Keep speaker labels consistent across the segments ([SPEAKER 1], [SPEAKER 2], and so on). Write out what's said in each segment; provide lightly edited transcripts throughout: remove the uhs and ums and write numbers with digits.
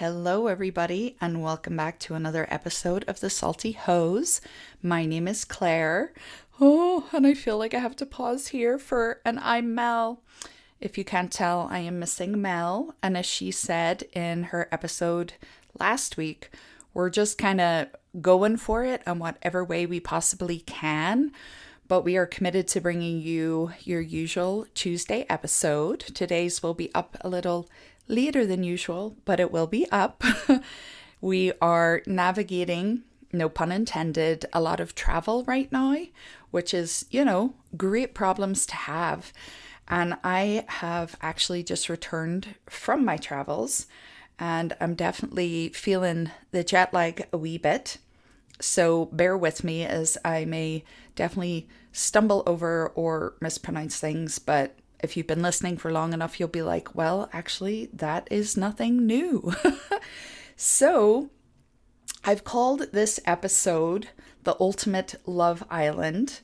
[SPEAKER 1] Hello, everybody, and welcome back to another episode of The Salty Hose. My name is Claire. Oh, and I feel like I have to pause here and I'm Mel. If you can't tell, I am missing Mel, and as she said in her episode last week, we're just kind of going for it in whatever way we possibly can, but we are committed to bringing you your usual Tuesday episode. Today's will be up a little later than usual, but it will be up. We are navigating, no pun intended, a lot of travel right now, which is, great problems to have. And I have actually just returned from my travels, and I'm definitely feeling the jet lag a wee bit. So bear with me as I may definitely stumble over or mispronounce things, but if you've been listening for long enough, you'll be like, well, actually, that is nothing new. So I've called this episode The Ultimate Love Island,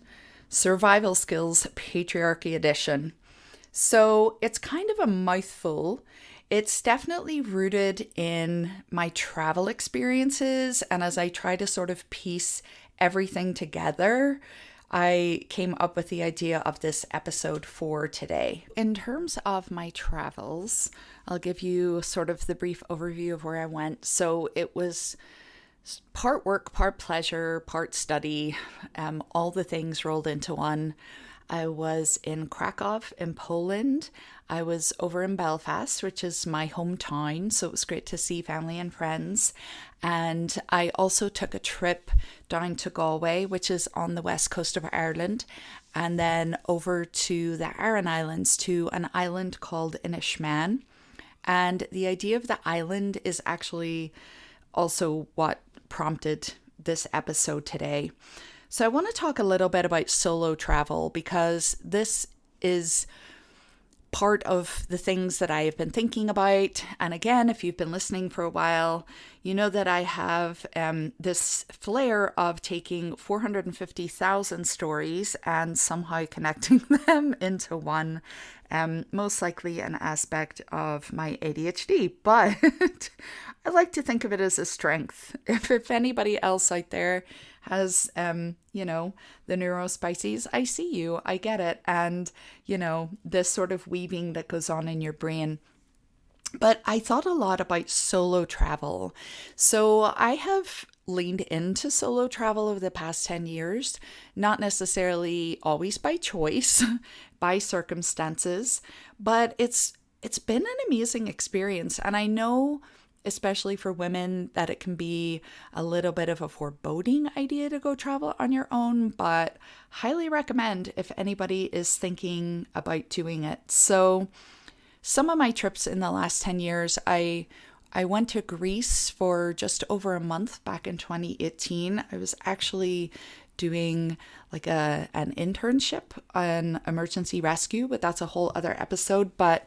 [SPEAKER 1] Survival Skills Patriarchy Edition. So it's kind of a mouthful. It's definitely rooted in my travel experiences. And as I try to sort of piece everything together, I came up with the idea of this episode for today. In terms of my travels, I'll give you sort of the brief overview of where I went. So it was part work, part pleasure, part study, all the things rolled into one. I was in Kraków in Poland. I was over in Belfast, which is my hometown, so it was great to see family and friends. And I also took a trip down to Galway, which is on the west coast of Ireland, and then over to the Aran Islands to an island called Inishmaan. And the idea of the island is actually also what prompted this episode today. So I want to talk a little bit about solo travel because this is part of the things that I have been thinking about. And again, if you've been listening for a while, you know that I have this flair of taking 450,000 stories and somehow connecting them into one, most likely an aspect of my ADHD. But I like to think of it as a strength. If anybody else out there has, the neurospices, I see you, I get it. And, this sort of weaving that goes on in your brain. But I thought a lot about solo travel. So I have leaned into solo travel over the past 10 years, not necessarily always by choice, by circumstances, but it's been an amazing experience. And I know, especially for women, that it can be a little bit of a foreboding idea to go travel on your own, but highly recommend if anybody is thinking about doing it. So some of my trips in the last 10 years, I went to Greece for just over a month back in 2018. I was actually doing like an internship on emergency rescue, but that's a whole other episode. But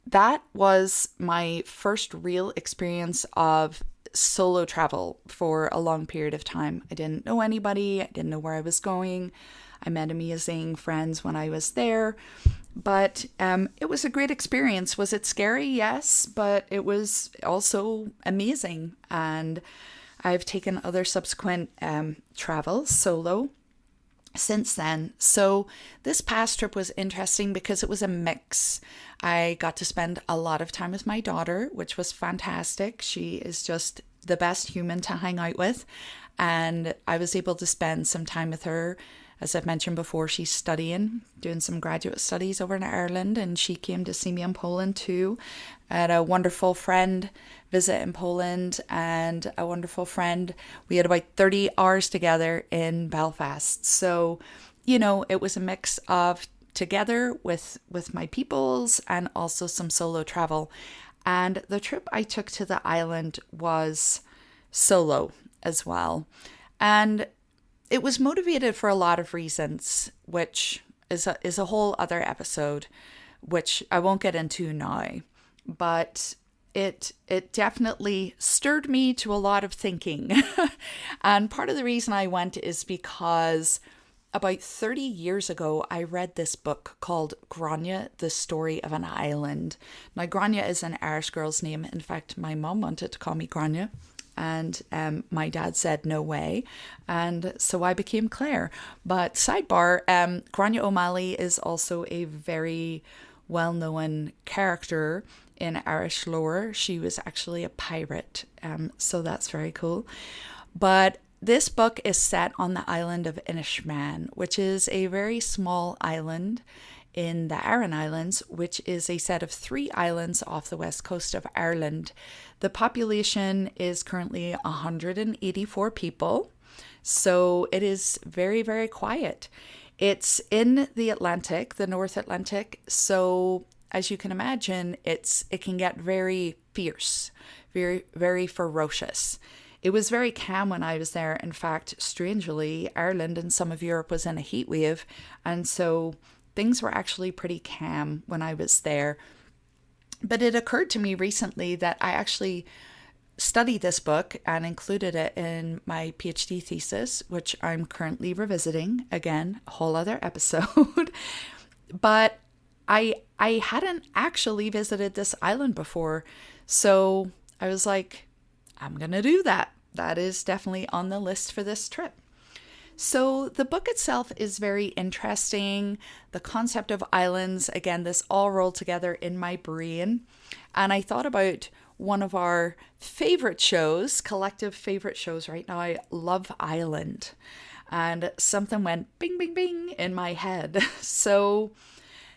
[SPEAKER 1] that was my first real experience of solo travel for a long period of time. I didn't know anybody. I didn't know where I was going. I met amazing friends when I was there. But it was a great experience. Was it scary? Yes, but it was also amazing. And I've taken other subsequent travels solo since then. So this past trip was interesting because it was a mix. I got to spend a lot of time with my daughter, which was fantastic. She is just the best human to hang out with. And I was able to spend some time with her. As I've mentioned before, she's studying, doing some graduate studies over in Ireland, and she came to see me in Poland too. I had a wonderful friend visit in Poland and a wonderful friend. We had about 30 hours together in Belfast. So, it was a mix of together with my peoples and also some solo travel. And the trip I took to the island was solo as well. And it was motivated for a lot of reasons, which is a whole other episode, which I won't get into now. But it definitely stirred me to a lot of thinking. And part of the reason I went is because about 30 years ago, I read this book called Grania, The Story of an Island. Now, Grania is an Irish girl's name. In fact, my mom wanted to call me Grania, and my dad said no way, and so I became Claire. But sidebar, Grania O'Malley is also a very well-known character in Irish lore. She was actually a pirate, so that's very cool. But this book is set on the island of Inishmaan, which is a very small island in the Aran Islands, which is a set of 3 islands off the west coast of Ireland. The population is currently 184 people, so it is very, very quiet. It's in the Atlantic, the North Atlantic, so as you can imagine, it can get very fierce, very, very ferocious. It was very calm when I was there. In fact, strangely, Ireland and some of Europe was in a heat wave, and so things were actually pretty calm when I was there. But it occurred to me recently that I actually studied this book and included it in my PhD thesis, which I'm currently revisiting. Again, a whole other episode. But I hadn't actually visited this island before, so I was like, I'm going to do that. That is definitely on the list for this trip. So the book itself is very interesting. The concept of islands, again, this all rolled together in my brain. And I thought about one of our favorite shows, collective favorite shows right now, Love Island. And something went bing, bing, bing in my head. So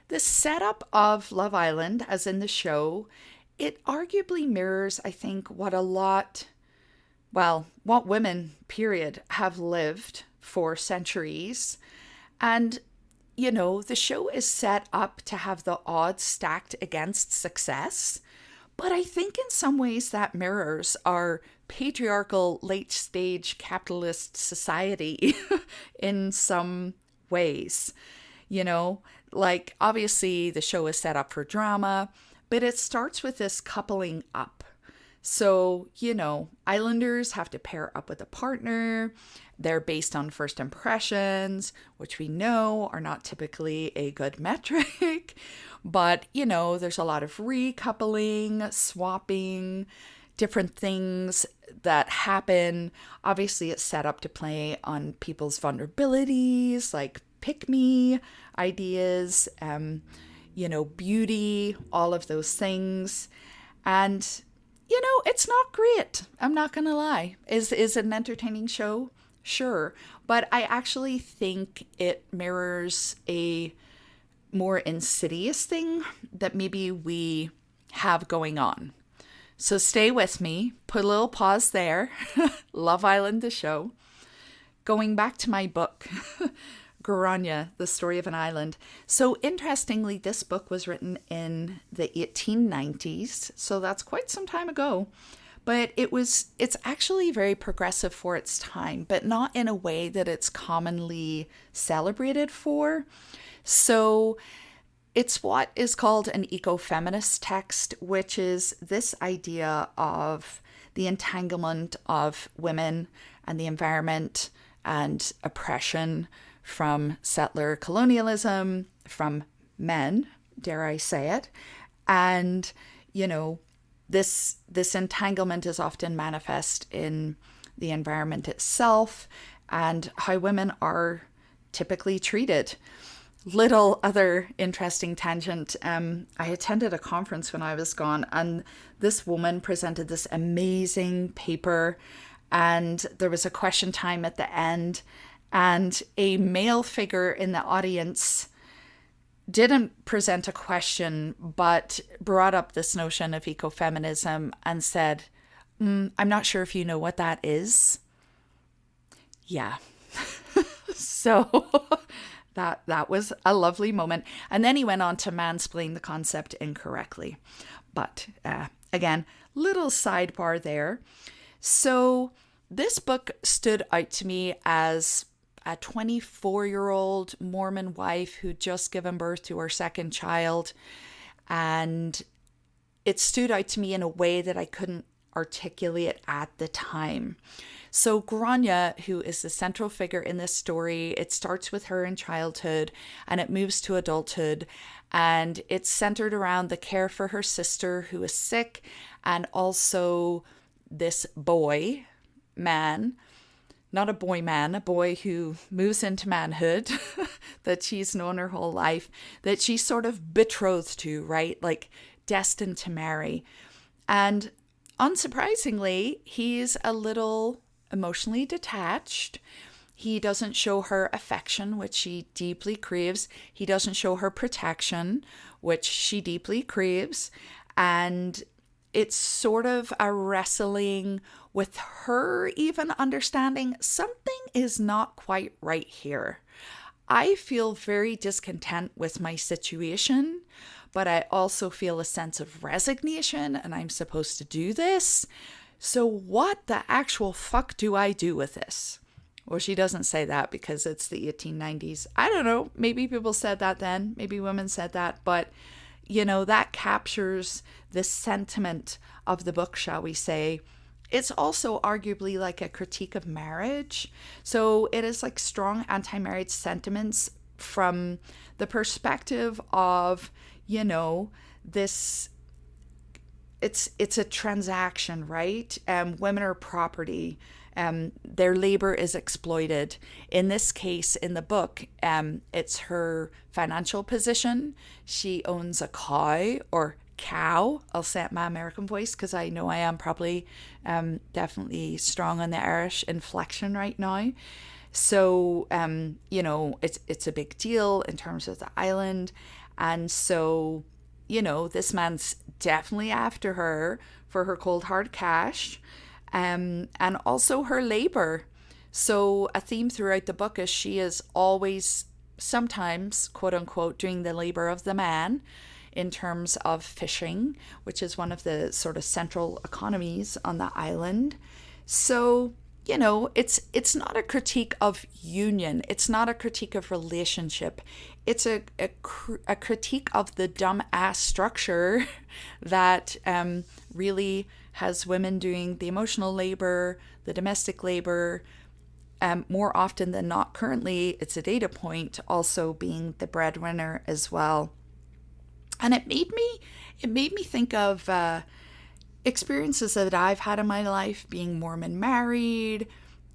[SPEAKER 1] the setup of Love Island, as in the show, it arguably mirrors, I think, what women, period, have lived for centuries. And, you know, the show is set up to have the odds stacked against success. But I think in some ways that mirrors our patriarchal late stage capitalist society in some ways. You know, like obviously the show is set up for drama, but it starts with this coupling up. So, you know, islanders have to pair up with a partner. They're based on first impressions, which we know are not typically a good metric. But, you know, there's a lot of recoupling, swapping, different things that happen. Obviously, it's set up to play on people's vulnerabilities, like pick me ideas, you know, beauty, all of those things. And, you know, it's not great. I'm not going to lie. Is it an entertaining show? Sure. But I actually think it mirrors a more insidious thing that maybe we have going on. So stay with me. Put a little pause there. Love Island, the show. Going back to my book, Gránia, The Story of an Island. So interestingly, this book was written in the 1890s, so that's quite some time ago. But it's actually very progressive for its time, but not in a way that it's commonly celebrated for. So it's what is called an eco-feminist text, which is this idea of the entanglement of women and the environment and oppression from settler colonialism, from men, dare I say it. And, you know, this entanglement is often manifest in the environment itself and how women are typically treated. Little other interesting tangent. I attended a conference when I was gone, and this woman presented this amazing paper, and there was a question time at the end, and a male figure in the audience didn't present a question, but brought up this notion of ecofeminism and said, I'm not sure if you know what that is. Yeah. So that was a lovely moment. And then he went on to mansplain the concept incorrectly. But again, little sidebar there. So this book stood out to me as a 24-year-old Mormon wife who'd just given birth to her second child. And it stood out to me in a way that I couldn't articulate at the time. So Gránia, who is the central figure in this story, it starts with her in childhood and it moves to adulthood, and it's centered around the care for her sister who is sick, and also this boy, man, not a boy man, a boy who moves into manhood that she's known her whole life, that she's sort of betrothed to, right? Like destined to marry. And unsurprisingly, he's a little emotionally detached. He doesn't show her affection, which she deeply craves. He doesn't show her protection, which she deeply craves. And it's sort of a wrestling with her even understanding something is not quite right here. I feel very discontent with my situation, but I also feel a sense of resignation, and I'm supposed to do this. So what the actual fuck do I do with this? Well, she doesn't say that because it's the 1890s. I don't know. Maybe people said that then. Maybe women said that. But, you know, that captures the sentiment of the book, shall we say. It's also arguably like a critique of marriage. So it is like strong anti-marriage sentiments from the perspective of, you know, this, it's a transaction, right? Women are property. Their labor is exploited. In this case, in the book, it's her financial position. She owns a cow, or cow. I'll say it in my American voice because I know I am probably definitely strong on the Irish inflection right now. So, you know, it's a big deal in terms of the island. And so, you know, this man's definitely after her for her cold hard cash. And also her labor. So a theme throughout the book is she is always, sometimes, quote unquote, doing the labor of the man in terms of fishing, which is one of the sort of central economies on the island. So, you know, it's not a critique of union. It's not a critique of relationship. It's a critique of the dumb-ass structure that really has women doing the emotional labor, the domestic labor, more often than not. Currently, it's a data point, also being the breadwinner as well. And it made me think of experiences that I've had in my life, being Mormon married,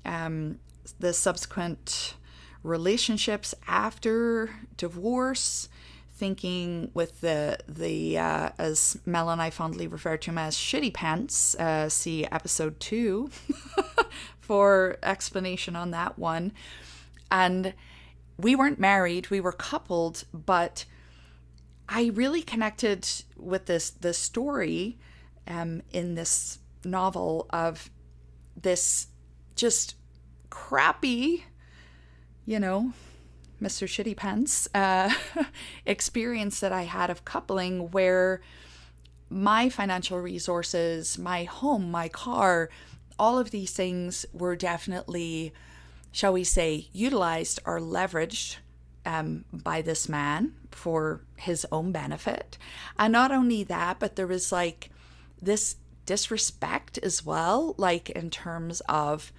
[SPEAKER 1] the subsequent relationships after divorce, thinking with the as Mel and I fondly refer to him as shitty pants, see episode 2 for explanation on that one. And we weren't married, we were coupled, but I really connected with this story in this novel of this just crappy, you know, Mr. Shitty Pants experience that I had of coupling, where my financial resources, my home, my car, all of these things were definitely, shall we say, utilized or leveraged by this man for his own benefit. And not only that, but there was like this disrespect as well, like in terms of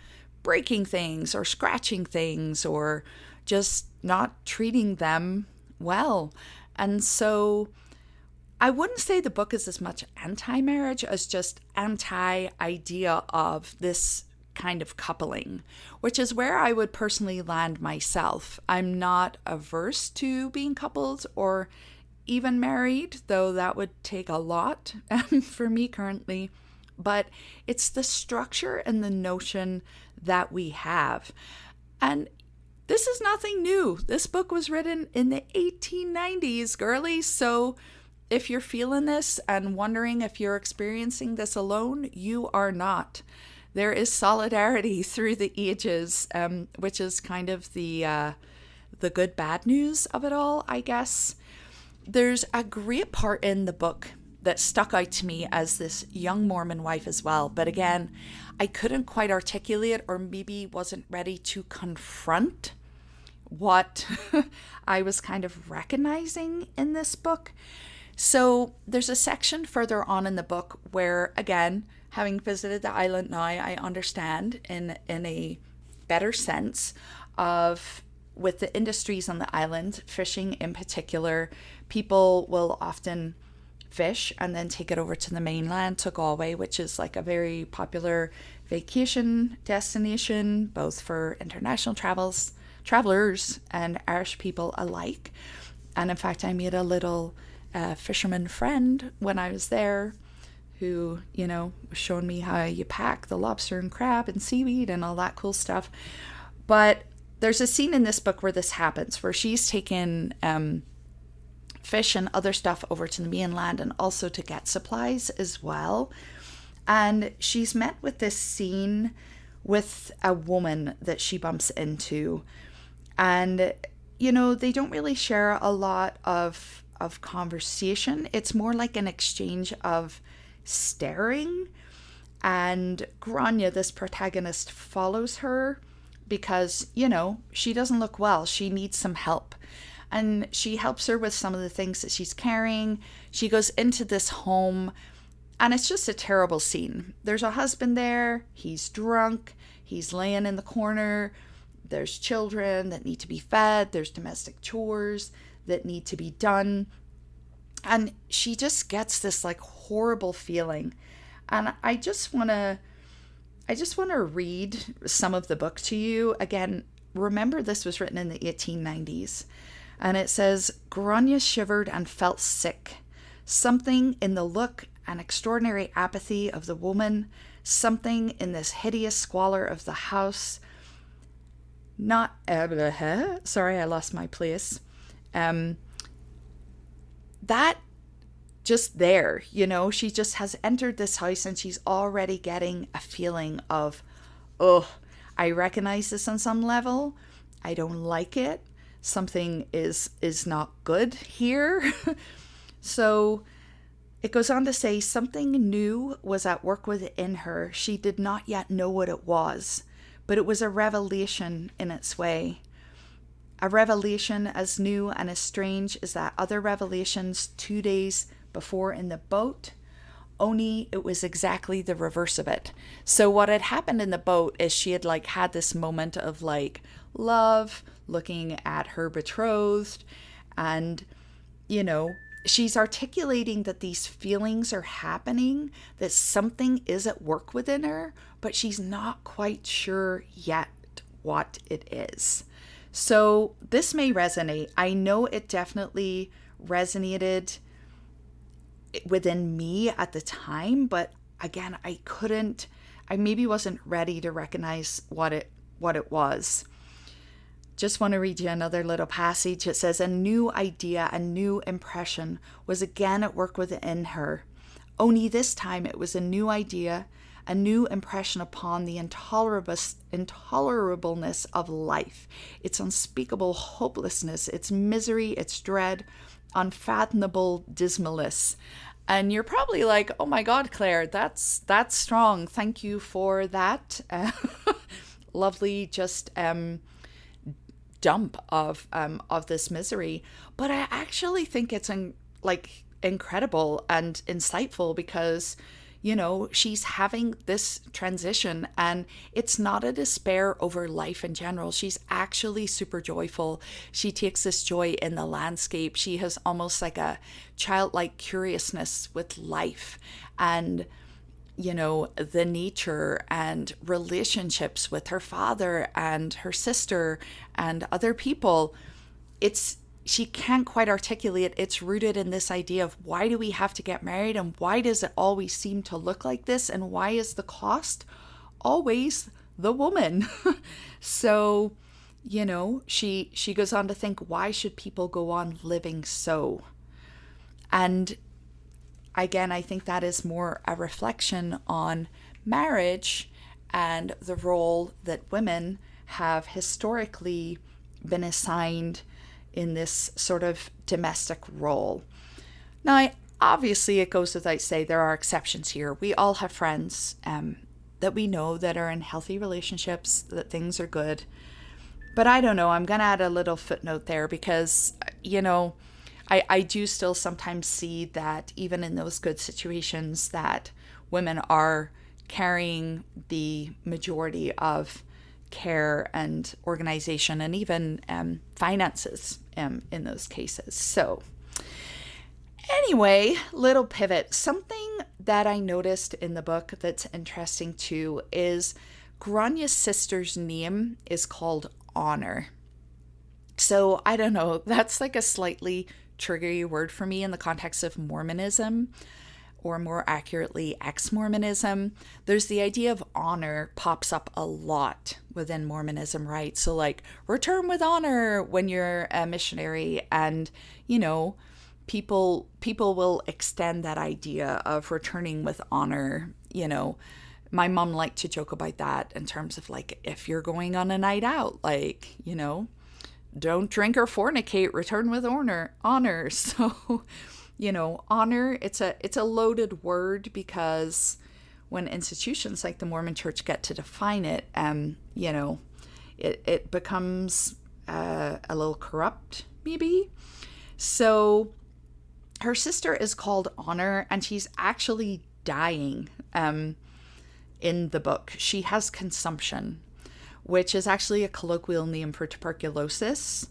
[SPEAKER 1] breaking things or scratching things or just not treating them well. And so I wouldn't say the book is as much anti-marriage as just anti-idea of this kind of coupling, which is where I would personally land myself. I'm not averse to being coupled or even married, though that would take a lot for me currently. But it's the structure and the notion that we have. And this is nothing new. This book was written in the 1890s, girlies. So if you're feeling this and wondering if you're experiencing this alone, you are not. There is solidarity through the ages, which is kind of the good bad news of it all, I guess. There's a great part in the book that stuck out to me as this young Mormon wife as well. But again, I couldn't quite articulate, or maybe wasn't ready to confront what I was kind of recognizing in this book. So there's a section further on in the book where, again, having visited the island now, I understand in a better sense of, with the industries on the island, fishing in particular, people will often fish and then take it over to the mainland, to Galway, which is like a very popular vacation destination, both for international travelers and Irish people alike. And in fact, I made a little fisherman friend when I was there who, was showing me how you pack the lobster and crab and seaweed and all that cool stuff. But there's a scene in this book where this happens, where she's taken fish and other stuff over to the mainland and also to get supplies as well. And she's met with this scene with a woman that she bumps into. And, they don't really share a lot of conversation. It's more like an exchange of staring. And Gránia, this protagonist, follows her because, she doesn't look well. She needs some help. And she helps her with some of the things that she's carrying. She goes into this home, and it's just a terrible scene. There's a husband there. He's drunk. He's laying in the corner. There's children that need to be fed. There's domestic chores that need to be done. And she just gets this like horrible feeling. And I just want to read some of the book to you. Again, remember this was written in the 1890s. And it says, Grania shivered and felt sick. Something in the look and extraordinary apathy of the woman, something in this hideous squalor of the house. Sorry, I lost my place. That just there, she just has entered this house and she's already getting a feeling of, I recognize this on some level. I don't like it. Something is not good here. So it goes on to say something new was at work within her. She did not yet know what it was, but it was a revelation in its way. A revelation as new and as strange as that other revelations 2 days before in the boat, only it was exactly the reverse of it. So what had happened in the boat is she had had this moment of love, looking at her betrothed, and she's articulating that these feelings are happening, that something is at work within her, but she's not quite sure yet what it is. So this may resonate. I know it definitely resonated within me at the time, but again, I maybe wasn't ready to recognize what it was. Just want to read you another little passage. It says, a new idea, a new impression was again at work within her. Only this time it was a new idea, a new impression upon the intolerableness of life, its unspeakable hopelessness, its misery, its dread, unfathomable dismalness. And you're probably like, oh my God, Claire, that's strong. Thank you for that. Lovely, just dump of this misery. But I actually think it's incredible and insightful because she's having this transition, and it's not a despair over life in general. She's actually super joyful. She takes this joy in the landscape. She has almost like a childlike curiousness with life and the nature and relationships with her father and her sister and other people. She can't quite articulate. It's rooted in this idea of, why do we have to get married, and why does it always seem to look like this, and why is the cost always the woman? So, she goes on to think, why should people go on living so? And again, I think that is more a reflection on marriage and the role that women have historically been assigned in this sort of domestic role. Now, obviously, it goes without saying there are exceptions here. We all have friends that we know that are in healthy relationships, that things are good. But I don't know, I'm going to add a little footnote there because, I do still sometimes see that even in those good situations that women are carrying the majority of care and organization and even finances in those cases. So anyway, little pivot. Something that I noticed in the book that's interesting too is Grania's sister's name is called Honor. So I don't know, that's like a slightly triggery word for me in the context of Mormonism, or more accurately, Ex-Mormonism. There's the idea of honor pops up a lot within Mormonism, right? So like, return with honor when you're a missionary, and, you know, people will extend that idea of returning with honor. You know, my mom liked to joke about that in terms of like, if you're going on a night out, like, you know, don't drink or fornicate, return with honor. So, you know, honor, it's a loaded word, because when institutions like the Mormon Church get to define it, you know, it becomes a little corrupt, maybe. So her sister is called Honor, and she's actually dying in the book. She has consumption, which is actually a colloquial name for tuberculosis.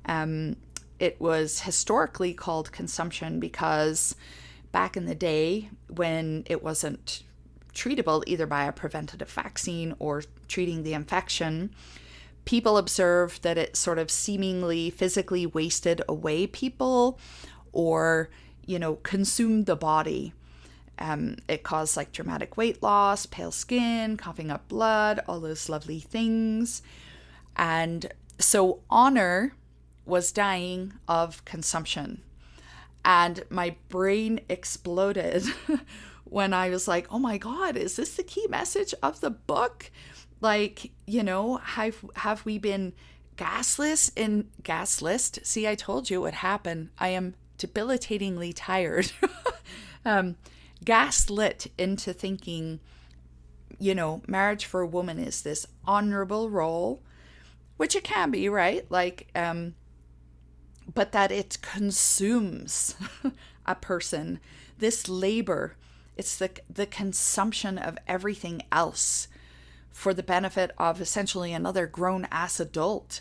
[SPEAKER 1] It was historically called consumption because back in the day, when it wasn't treatable either by a preventative vaccine or treating the infection, people observed that it sort of seemingly physically wasted away people, or, you know, consumed the body. It caused like dramatic weight loss, pale skin, coughing up blood, all those lovely things. And so Honor was dying of consumption. And my brain exploded when I was like, oh my God, is this the key message of the book? Like, you know, have we been gaslit? See, I told you it would happen. I am debilitatingly tired. Gaslit into thinking, you know, marriage for a woman is this honorable role, which it can be, right? Like, but that it consumes a person. This labor, it's the consumption of everything else for the benefit of essentially another grown-ass adult.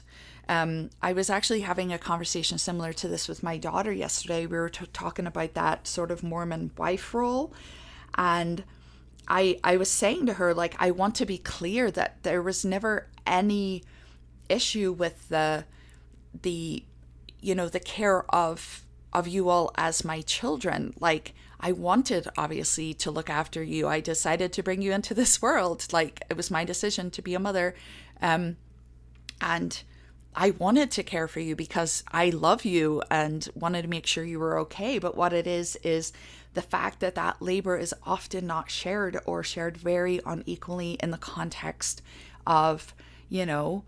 [SPEAKER 1] I was actually having a conversation similar to this with my daughter yesterday. We were talking about that sort of Mormon wife role. And I was saying to her, like, I want to be clear that there was never any issue with the you know, the care of you all as my children. Like, I wanted, obviously, to look after you. I decided to bring you into this world. Like, it was my decision to be a mother. And I wanted to care for you because I love you and wanted to make sure you were okay. But what it is the fact that that labor is often not shared, or shared very unequally in the context of, you know,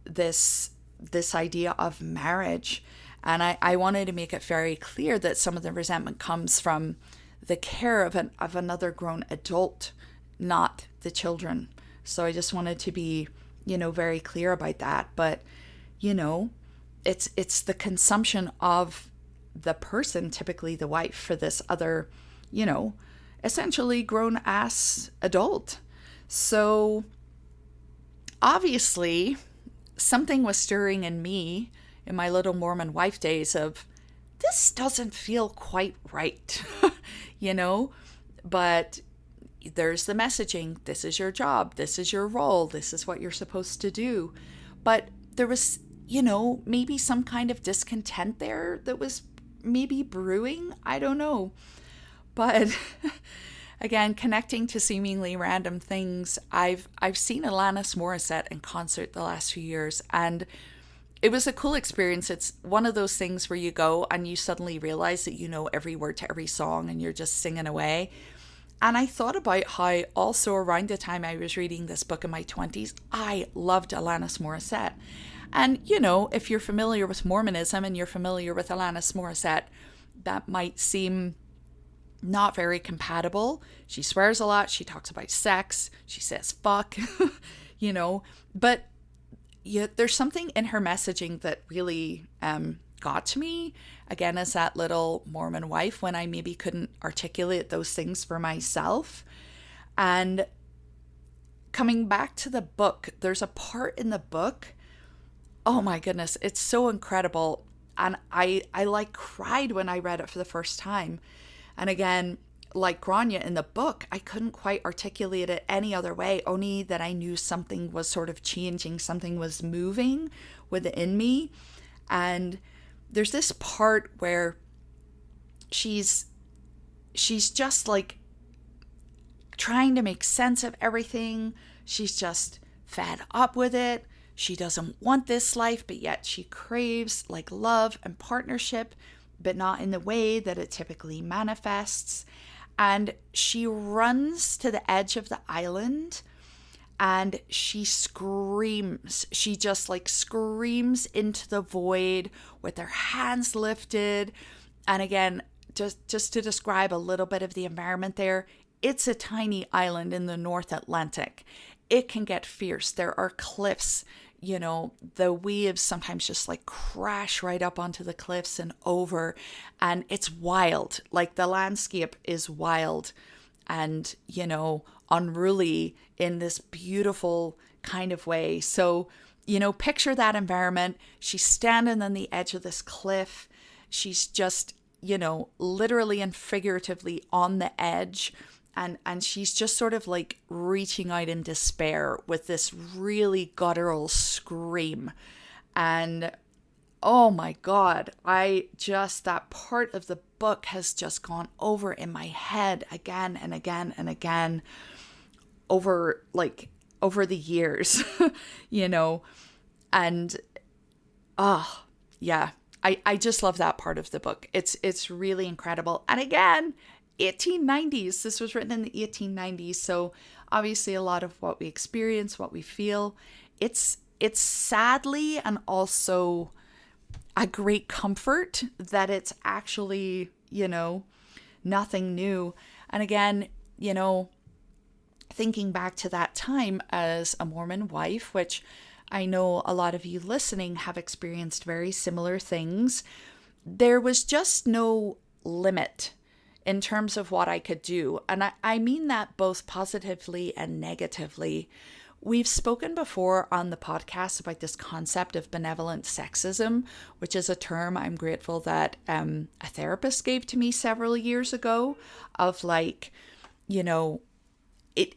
[SPEAKER 1] this idea of marriage. And I wanted to make it very clear that some of the resentment comes from the care of another grown adult, not the children. So I just wanted to be, you know, very clear about that. But, you know, it's the consumption of the person, typically the wife, for this other, you know, essentially grown ass adult. So obviously something was stirring in me in my little Mormon wife days of, this doesn't feel quite right, you know, but there's the messaging. This is your job. This is your role. This is what you're supposed to do. But there was, you know, maybe some kind of discontent there that was maybe brewing. I don't know. But again, connecting to seemingly random things, I've seen Alanis Morissette in concert the last few years, and it was a cool experience. It's one of those things where you go and you suddenly realize that you know every word to every song and you're just singing away. And I thought about how also around the time I was reading this book in my 20s, I loved Alanis Morissette. And, you know, if you're familiar with Mormonism and you're familiar with Alanis Morissette, that might seem not very compatible. She swears a lot. She talks about sex. She says fuck, you know. But yeah, there's something in her messaging that really got to me, again, as that little Mormon wife when I maybe couldn't articulate those things for myself. And coming back to the book, there's a part in the book, oh my goodness, it's so incredible. And I like cried when I read it for the first time. And again, like Gránia in the book, I couldn't quite articulate it any other way, only that I knew something was sort of changing, something was moving within me. And there's this part where she's just like trying to make sense of everything. She's just fed up with it. She doesn't want this life, but yet she craves like love and partnership, but not in the way that it typically manifests. And she runs to the edge of the island and she screams. She just like screams into the void with her hands lifted. And again, just to describe a little bit of the environment there, it's a tiny island in the North Atlantic. It can get fierce. There are cliffs. You know, the waves sometimes just like crash right up onto the cliffs and over, and it's wild. Like the landscape is wild and, you know, unruly in this beautiful kind of way. So, you know, picture that environment. She's standing on the edge of this cliff. She's just, you know, literally and figuratively on the edge. And she's just sort of like reaching out in despair with this really guttural scream. And oh my God, that part of the book has just gone over in my head again and again and again over the years, you know. And yeah, I just love that part of the book. It's really incredible. And again, 1890s. This was written in the 1890s. So obviously a lot of what we experience, what we feel, it's sadly and also a great comfort that it's actually, you know, nothing new. And again, you know, thinking back to that time as a Mormon wife, which I know a lot of you listening have experienced very similar things, there was just no limit in terms of what I could do. And I mean that both positively and negatively. We've spoken before on the podcast about this concept of benevolent sexism, which is a term I'm grateful that a therapist gave to me several years ago, of like, you know, it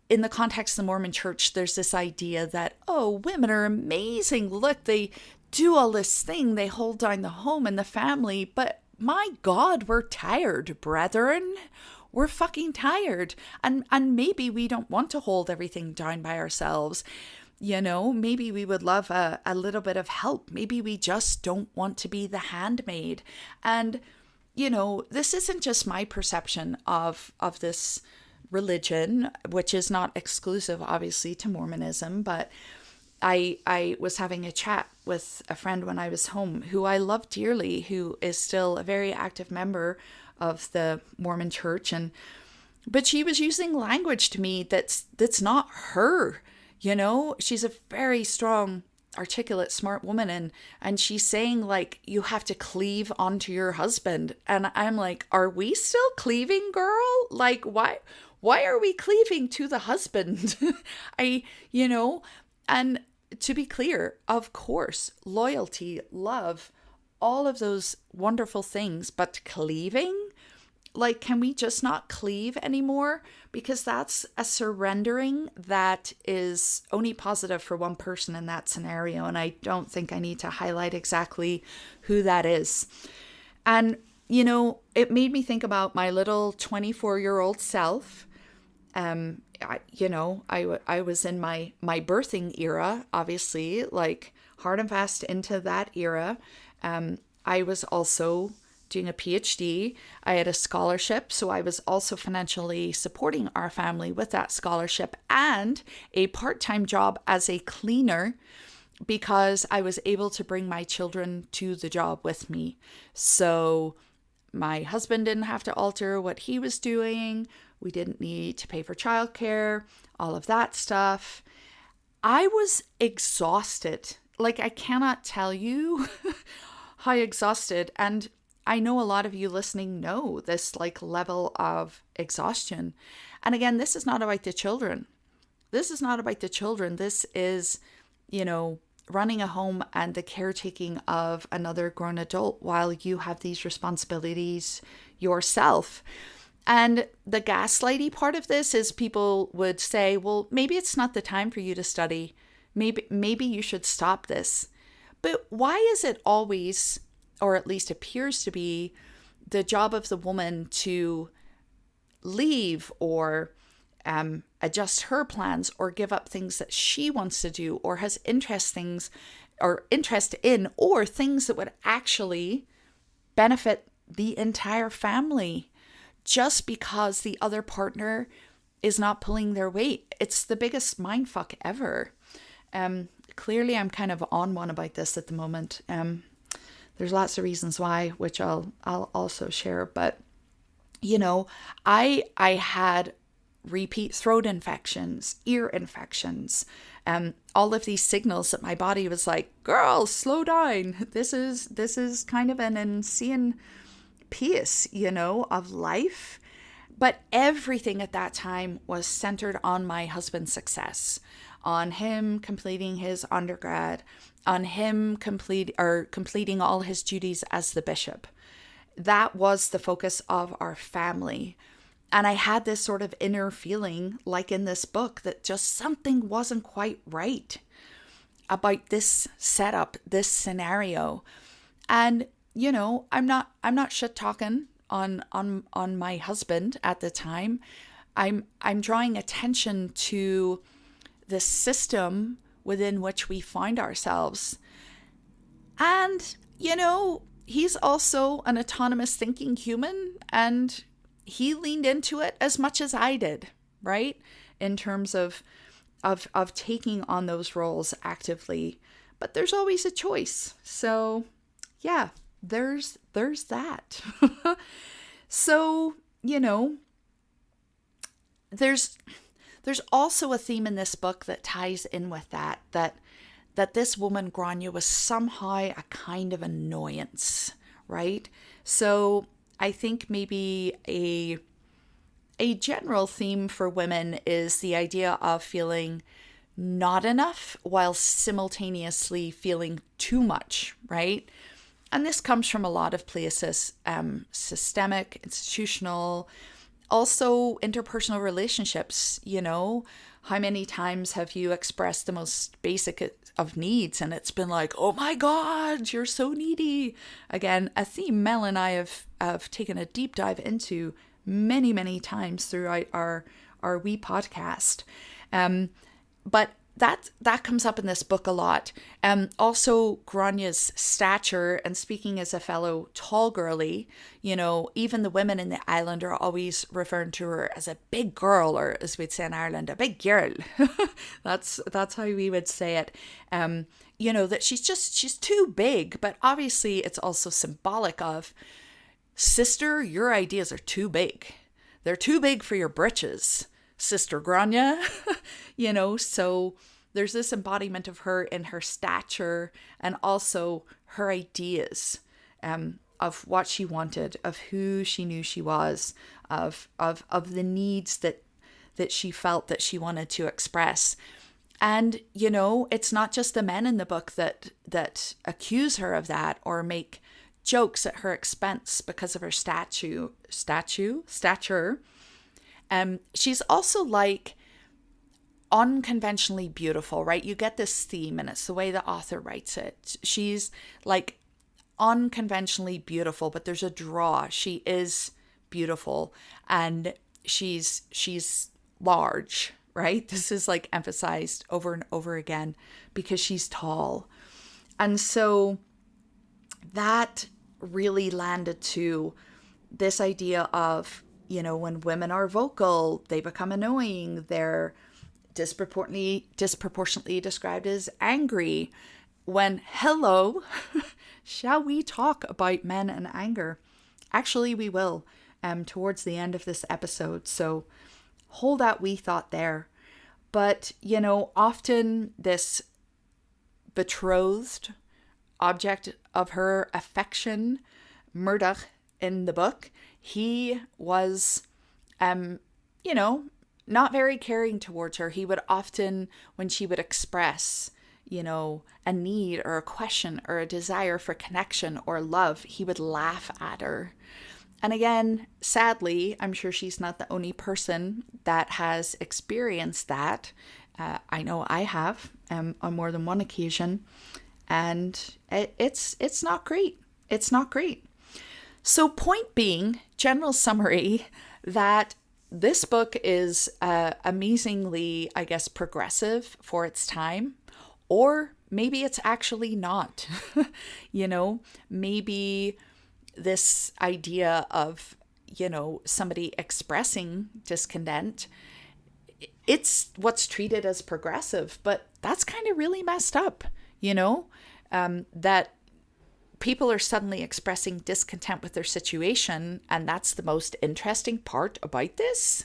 [SPEAKER 1] in the context of the Mormon church, there's this idea that, oh, women are amazing. Look, they do all this thing. They hold down the home and the family, but my God, we're tired, brethren. We're fucking tired. And maybe we don't want to hold everything down by ourselves. You know, maybe we would love a little bit of help. Maybe we just don't want to be the handmaid. And, you know, this isn't just my perception of this religion, which is not exclusive, obviously, to Mormonism, but I was having a chat with a friend when I was home who I love dearly, who is still a very active member of the Mormon church. But she was using language to me that's not her, you know. She's a very strong, articulate, smart woman. And she's saying like, you have to cleave onto your husband. And I'm like, are we still cleaving, girl? Like, why are we cleaving to the husband? And to be clear, of course, loyalty, love, all of those wonderful things, but cleaving? Like, can we just not cleave anymore? Because that's a surrendering that is only positive for one person in that scenario. And I don't think I need to highlight exactly who that is. And, you know, it made me think about my little 24-year-old self. I was in my birthing era, obviously, like hard and fast into that era. I was also doing a PhD. I had a scholarship, so I was also financially supporting our family with that scholarship and a part-time job as a cleaner because I was able to bring my children to the job with me. So my husband didn't have to alter what he was doing. We didn't need to pay for childcare, all of that stuff. I was exhausted. Like, I cannot tell you high exhausted. And I know a lot of you listening know this like level of exhaustion. And again, this is not about the children. This is not about the children. This is, running a home and the caretaking of another grown adult while you have these responsibilities yourself. And the gaslighty part of this is people would say, well, maybe it's not the time for you to study. Maybe you should stop this. But why is it always, or at least appears to be, the job of the woman to leave or adjust her plans or give up things that she wants to do or has interest in, or things that would actually benefit the entire family, just because the other partner is not pulling their weight? It's the biggest mindfuck ever. Clearly I'm kind of on one about this at the moment. There's lots of reasons why, which I'll also share, but I had repeat throat infections, ear infections, all of these signals that my body was like, girl, slow down. This is kind of an insane pace, of life. But everything at that time was centered on my husband's success, on him completing his undergrad, on him completing all his duties as the bishop. That was the focus of our family. And I had this sort of inner feeling, like in this book, that just something wasn't quite right about this setup, this scenario. And, I'm not shit talking on my husband at the time. I'm drawing attention to the system within which we find ourselves. And, he's also an autonomous thinking human, and he leaned into it as much as I did, right? In terms of taking on those roles actively. But there's always a choice. So yeah, there's that. So, there's also a theme in this book that ties in with that this woman, Gránia, was somehow a kind of annoyance, right? So I think maybe a general theme for women is the idea of feeling not enough while simultaneously feeling too much, right? And this comes from a lot of places, systemic, institutional, also interpersonal relationships. How many times have you expressed the most basic of needs and it's been like, oh my God, you're so needy? Again, a theme Mel and I have taken a deep dive into many, many times throughout our wee podcast. But that comes up in this book a lot. Also, Gránia's stature, and speaking as a fellow tall girly, even the women in the island are always referring to her as a big girl, or as we'd say in Ireland, a big girl. That's how we would say it. That she's too big, but obviously it's also symbolic of, sister, your ideas are too big. They're too big for your britches, Sister Gránia. So there's this embodiment of her in her stature and also her ideas, of what she wanted, of who she knew she was, of the needs that she felt that she wanted to express. And, it's not just the men in the book that accuse her of that or make jokes at her expense because of her stature. She's also like unconventionally beautiful, right? You get this theme, and it's the way the author writes it. She's like unconventionally beautiful, but there's a draw. She is beautiful, and she's large, right? This is like emphasized over and over again because she's tall. And so that really landed to this idea of, when women are vocal, they become annoying. They're disproportionately described as angry. When, hello, shall we talk about men and anger? Actually, we will, towards the end of this episode. So hold that wee thought there. But, often this betrothed object of her affection, Murdoch, in the book, he was, not very caring towards her. He would often, when she would express, a need or a question or a desire for connection or love, he would laugh at her. And again, sadly, I'm sure she's not the only person that has experienced that. I know I have on more than one occasion. And it's not great. It's not great. So point being, general summary, that this book is amazingly, I guess, progressive for its time. Or maybe it's actually not. Maybe this idea of, somebody expressing discontent, it's what's treated as progressive, but that's kind of really messed up, that people are suddenly expressing discontent with their situation, and that's the most interesting part about this?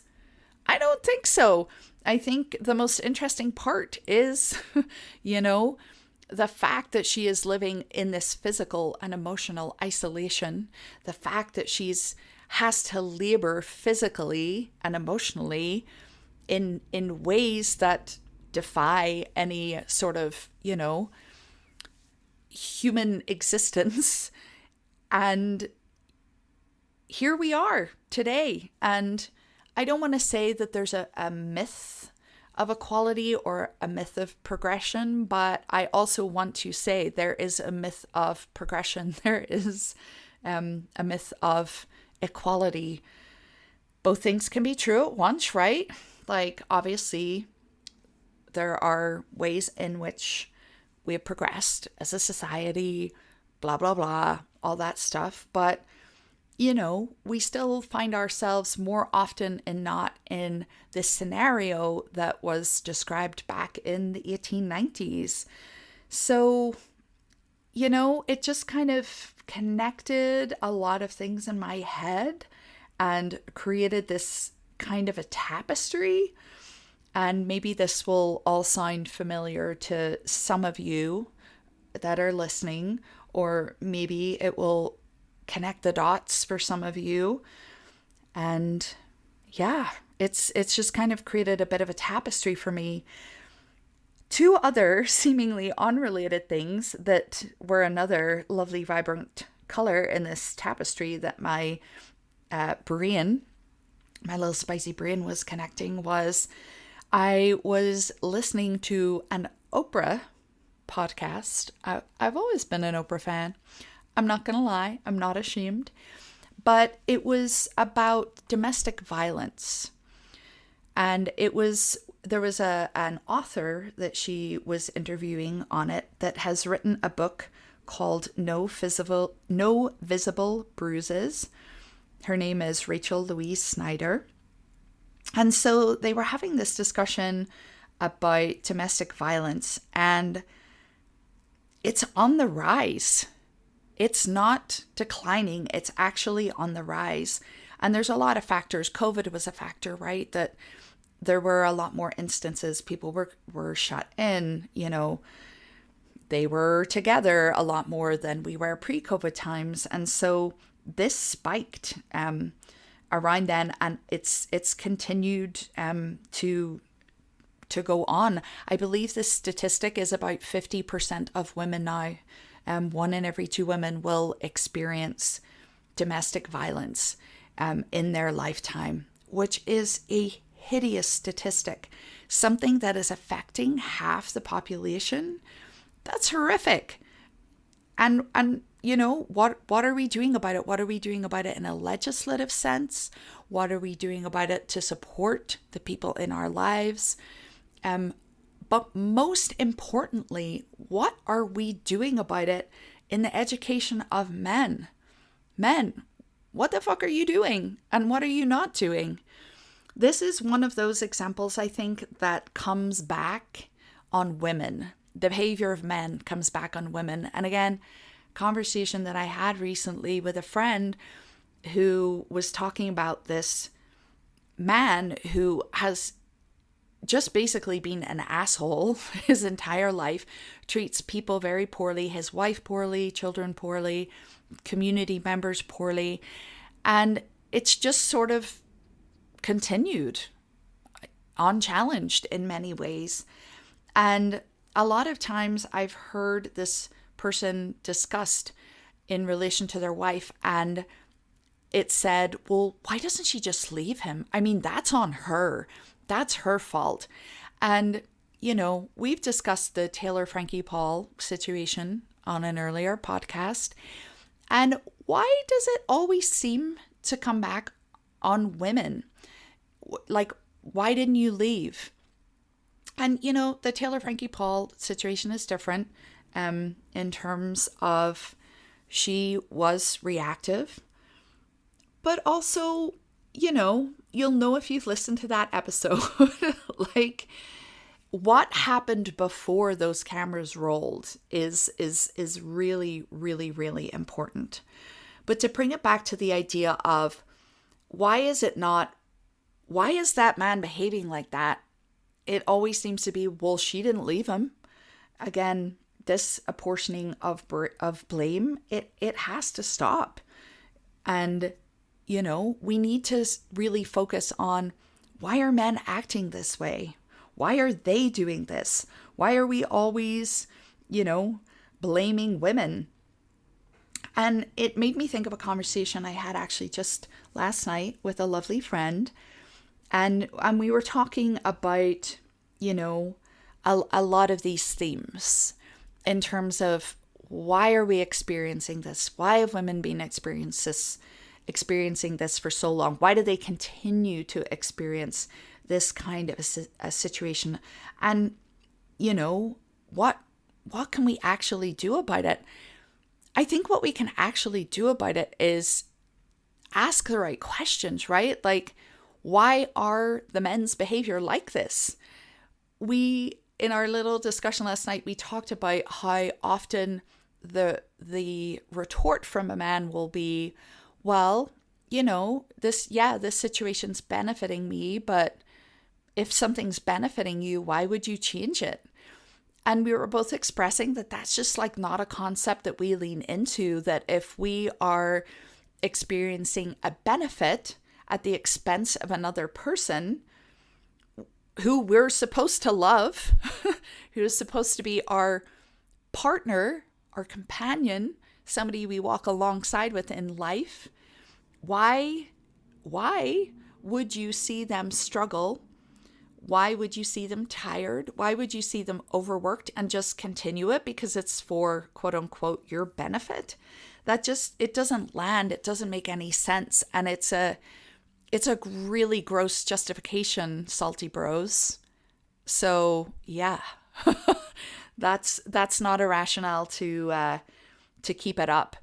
[SPEAKER 1] I don't think so. I think the most interesting part is, the fact that she is living in this physical and emotional isolation, the fact that has to labor physically and emotionally in ways that defy any sort of, human existence. And here we are today. And I don't want to say that there's a myth of equality or a myth of progression, but I also want to say there is a myth of progression. There is a myth of equality. Both things can be true at once, right? Like, obviously, there are ways in which we have progressed as a society, blah, blah, blah, all that stuff. But, we still find ourselves more often and not in this scenario that was described back in the 1890s. So, it just kind of connected a lot of things in my head and created this kind of a tapestry. And maybe this will all sound familiar to some of you that are listening, or maybe it will connect the dots for some of you. And yeah, it's just kind of created a bit of a tapestry for me. Two other seemingly unrelated things that were another lovely, vibrant color in this tapestry that my brain, my little spicy brain was connecting was I was listening to an Oprah podcast. I've always been an Oprah fan. I'm not going to lie. I'm not ashamed. But it was about domestic violence. And there was an author that she was interviewing on it that has written a book called No Visible Bruises. Her name is Rachel Louise Snyder. And so they were having this discussion about domestic violence, and it's on the rise. It's not declining. It's actually on the rise. And there's a lot of factors. COVID was a factor, right? That there were a lot more instances. People were shut in, they were together a lot more than we were pre-COVID times. And so this spiked around then, and it's continued to go on. I believe this statistic is about 50% of women now. 1 in every 2 women will experience domestic violence in their lifetime, which is a hideous statistic. Something that is affecting half the population. That's horrific. And what are we doing about it? What are we doing about it in a legislative sense? What are we doing about it to support the people in our lives? But most importantly, what are we doing about it in the education of men? Men, what the fuck are you doing? And what are you not doing? This is one of those examples, I think, that comes back on women. The behavior of men comes back on women. And again, conversation that I had recently with a friend who was talking about this man who has just basically being an asshole his entire life, treats people very poorly, his wife poorly, children poorly, community members poorly. And it's just sort of continued unchallenged in many ways. And a lot of times I've heard this person discussed in relation to their wife, and it said, well, why doesn't she just leave him? I mean, that's on her. That's her fault. And, you know, we've discussed the Taylor Frankie Paul situation on an earlier podcast. And why does it always seem to come back on women? Like, why didn't you leave? And, you know, the Taylor Frankie Paul situation is different in terms of she was reactive. But also, you know, you'll know if you've listened to that episode, like what happened before those cameras rolled is really, really, really important. But to bring it back to the idea of why is that man behaving like that? It always seems to be, well, she didn't leave him. Again, this apportioning of blame, it has to stop. And you know, we need to really focus on, why are men acting this way? Why are they doing this? Why are we always, you know, blaming women? And it made me think of a conversation I had actually just last night with a lovely friend. And we were talking about, you know, a lot of these themes in terms of, why are we experiencing this? Why have women been experiencing this for so long? Why do they continue to experience this kind of a situation? And, you know, what can we actually do about it? I think what we can actually do about it is ask the right questions, right? Like, why are the men's behavior like this? In our little discussion last night, we talked about how often the retort from a man will be, well, you know, this situation's benefiting me, but if something's benefiting you, why would you change it? And we were both expressing that that's just like not a concept that we lean into, that if we are experiencing a benefit at the expense of another person who we're supposed to love, who is supposed to be our partner, our companion, somebody we walk alongside with in life, why would you see them struggle? Why would you see them tired? Why would you see them overworked and just continue it because it's for quote unquote your benefit? It doesn't land. It doesn't make any sense. And it's a really gross justification, salty bros. So yeah, that's not a rationale to keep it up.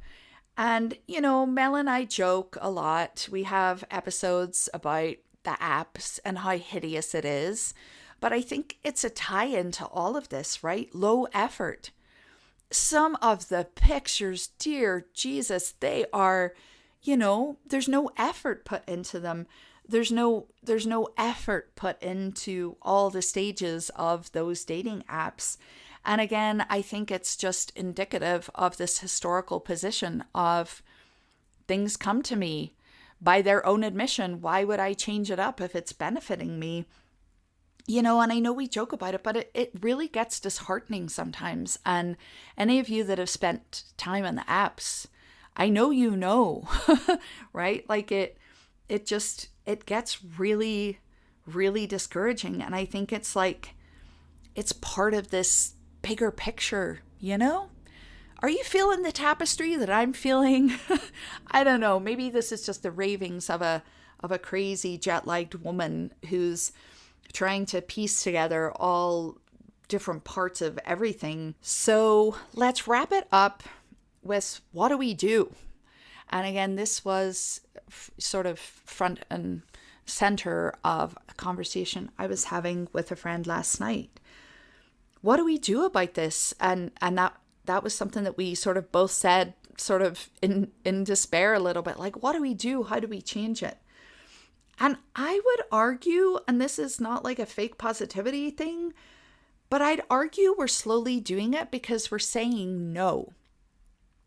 [SPEAKER 1] And, you know, Mel and I joke a lot. We have episodes about the apps and how hideous it is. But I think it's a tie-in to all of this, right? Low effort. Some of the pictures, dear Jesus, they are, you know, there's no effort put into them. There's no effort put into all the stages of those dating apps. And again, I think it's just indicative of this historical position of things come to me by their own admission. Why would I change it up if it's benefiting me? You know, and I know we joke about it, but it really gets disheartening sometimes. And any of you that have spent time on the apps, I know you know, right? Like it gets really, really discouraging. And I think it's like, it's part of this bigger picture, you know? Are you feeling the tapestry that I'm feeling? I don't know. Maybe this is just the ravings of a crazy jet-lagged woman who's trying to piece together all different parts of everything. So let's wrap it up with, what do we do? And again, this was sort of front and center of a conversation I was having with a friend last night. What do we do about this? And that was something that we sort of both said, sort of in despair a little bit, like, what do we do? How do we change it? And I would argue, and this is not like a fake positivity thing, but I'd argue we're slowly doing it because we're saying no.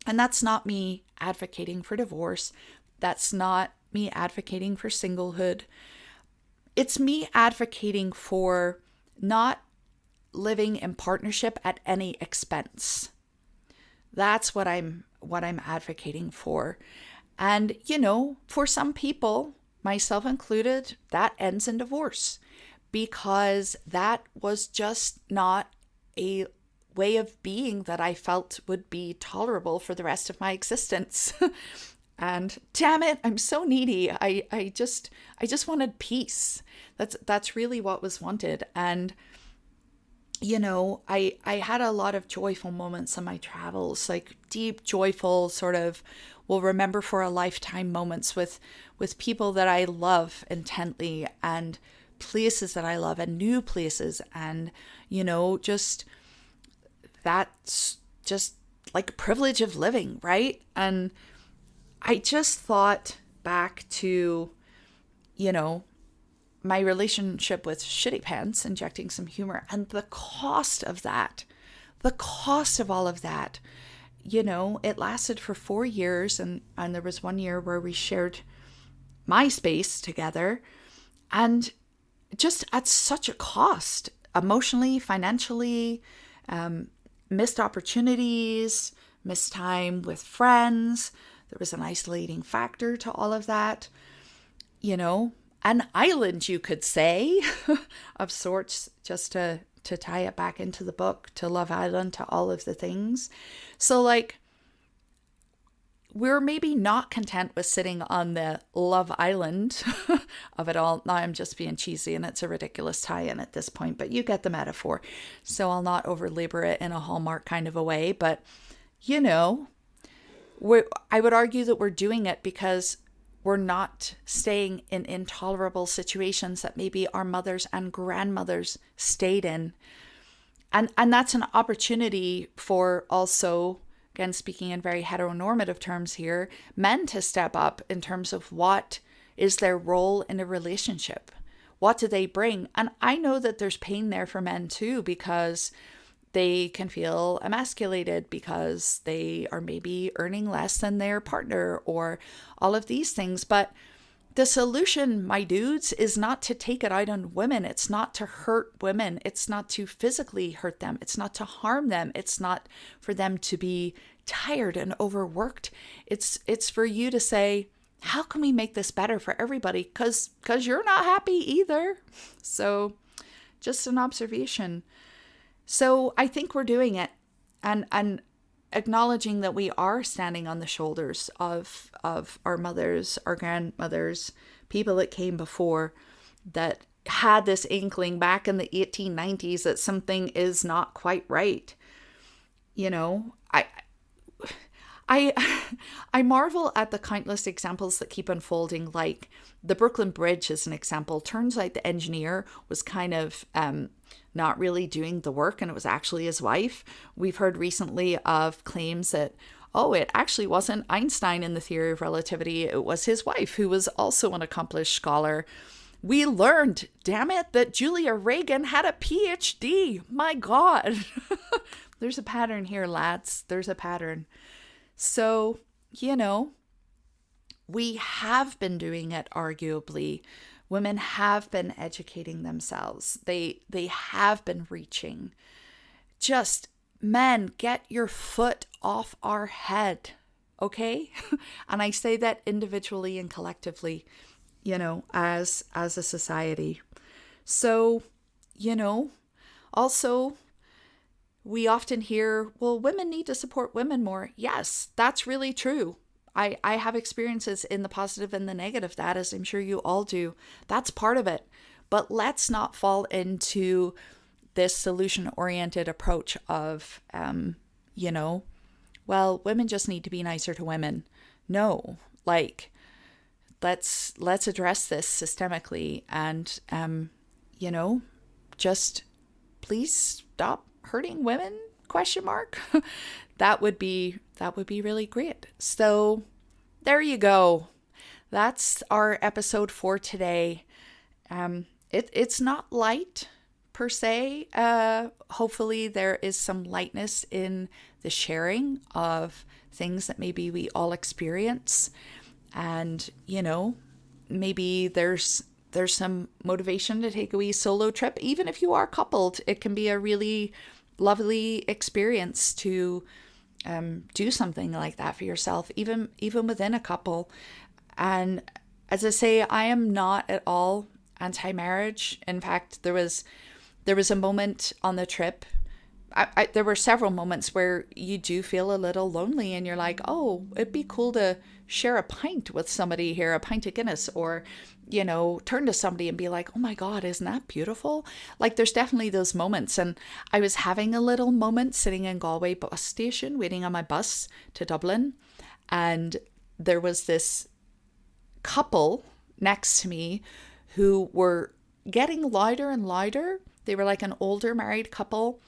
[SPEAKER 1] And that's not me advocating for divorce. That's not me advocating for singlehood. It's me advocating for not living in partnership at any expense. That's what I'm advocating for. And, for some people, myself included, that ends in divorce because that was just not a way of being that I felt would be tolerable for the rest of my existence. And damn it, I'm so needy. I just wanted peace. That's really what was wanted. And I had a lot of joyful moments on my travels, like deep, joyful, sort of will remember for a lifetime moments with people that I love intently, and places that I love, and new places, and just that's just like a privilege of living, right? And I just thought back to my relationship with Shitty Pants, injecting some humor, and the cost of that, the cost of all of that. It lasted for 4 years, and there was 1 year where we shared my space together, and just at such a cost, emotionally, financially, missed opportunities, missed time with friends. There was an isolating factor to all of that, an island, you could say, of sorts, just to tie it back into the book, to Love Island, to all of the things. So we're maybe not content with sitting on the Love Island of it all. Now I'm just being cheesy and it's a ridiculous tie-in at this point, but you get the metaphor. So I'll not over-labor it in a Hallmark kind of a way, but I would argue that we're doing it because we're not staying in intolerable situations that maybe our mothers and grandmothers stayed in. And that's an opportunity for also, again, speaking in very heteronormative terms here, men to step up in terms of what is their role in a relationship. What do they bring? And I know that there's pain there for men too, because they can feel emasculated because they are maybe earning less than their partner or all of these things. But the solution, my dudes, is not to take it out on women. It's not to hurt women. It's not to physically hurt them. It's not to harm them. It's not for them to be tired and overworked. It's for you to say, how can we make this better for everybody? Because you're not happy either. So just an observation. So I think we're doing it, and acknowledging that we are standing on the shoulders of our mothers, our grandmothers, people that came before that had this inkling back in the 1890s that something is not quite right. I marvel at the countless examples that keep unfolding, like the Brooklyn Bridge is an example. Turns out the engineer was kind of not really doing the work, and it was actually his wife. We've heard recently of claims that, it actually wasn't Einstein in the theory of relativity. It was his wife, who was also an accomplished scholar. We learned, damn it, that Julia Reagan had a PhD. My God. There's a pattern here, lads. There's a pattern. So, we have been doing it, arguably. Women have been educating themselves. They have been reaching. Just, men, get your foot off our head, okay? And I say that individually and collectively, as a society. So, also, we often hear, well, women need to support women more. Yes, that's really true. I have experiences in the positive and the negative, that, as I'm sure you all do. That's part of it. But let's not fall into this solution-oriented approach of, well, women just need to be nicer to women. No, let's address this systemically, and, just please stop hurting women, ? That would be really great. So there you go. that's our episode for today. It's not light per se. Hopefully there is some lightness in the sharing of things that maybe we all experience. And, maybe there's some motivation to take a wee solo trip. Even if you are coupled, it can be a really lovely experience to do something like that for yourself, even within a couple. And as I say, I am not at all anti-marriage. In fact, there was a moment on the trip. There were several moments where you do feel a little lonely and you're like, oh, it'd be cool to share a pint with somebody here, a pint of Guinness, or, turn to somebody and be like, oh my God, isn't that beautiful? Like, there's definitely those moments. And I was having a little moment sitting in Galway bus station, waiting on my bus to Dublin. And there was this couple next to me who were getting louder and louder. They were like an older married couple.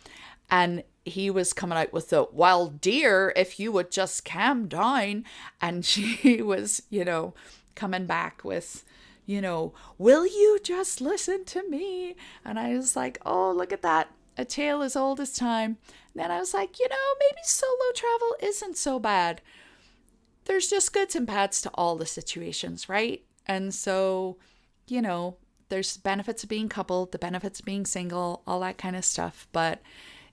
[SPEAKER 1] And he was coming out with the, well, dear, if you would just calm down. And she was, coming back with, will you just listen to me? And I was like, oh, look at that. A tale as old as time. And then I was like, maybe solo travel isn't so bad. There's just goods and bads to all the situations, right? And so, there's benefits of being coupled, the benefits of being single, all that kind of stuff. But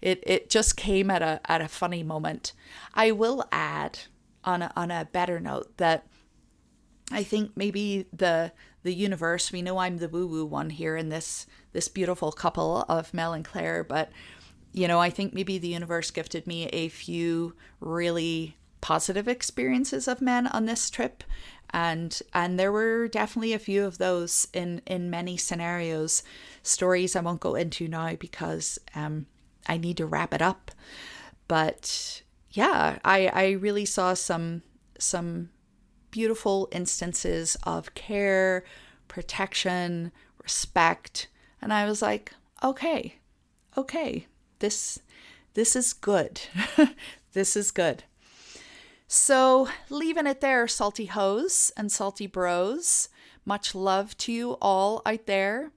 [SPEAKER 1] it just came at a funny moment. I will add on a better note that I think maybe the universe, we know I'm the woo-woo one here in this beautiful couple of Mel and Claire, but I think maybe the universe gifted me a few really positive experiences of men on this trip. And there were definitely a few of those in many scenarios, stories I won't go into now because I need to wrap it up. But yeah, I really saw some beautiful instances of care, protection, respect. And I was like, okay, this is good. This is good. So leaving it there, salty hoes and salty bros. Much love to you all out there.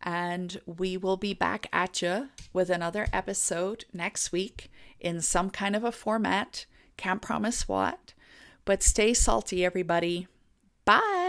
[SPEAKER 1] And we will be back at you with another episode next week in some kind of a format. Can't promise what, but stay salty, everybody. Bye.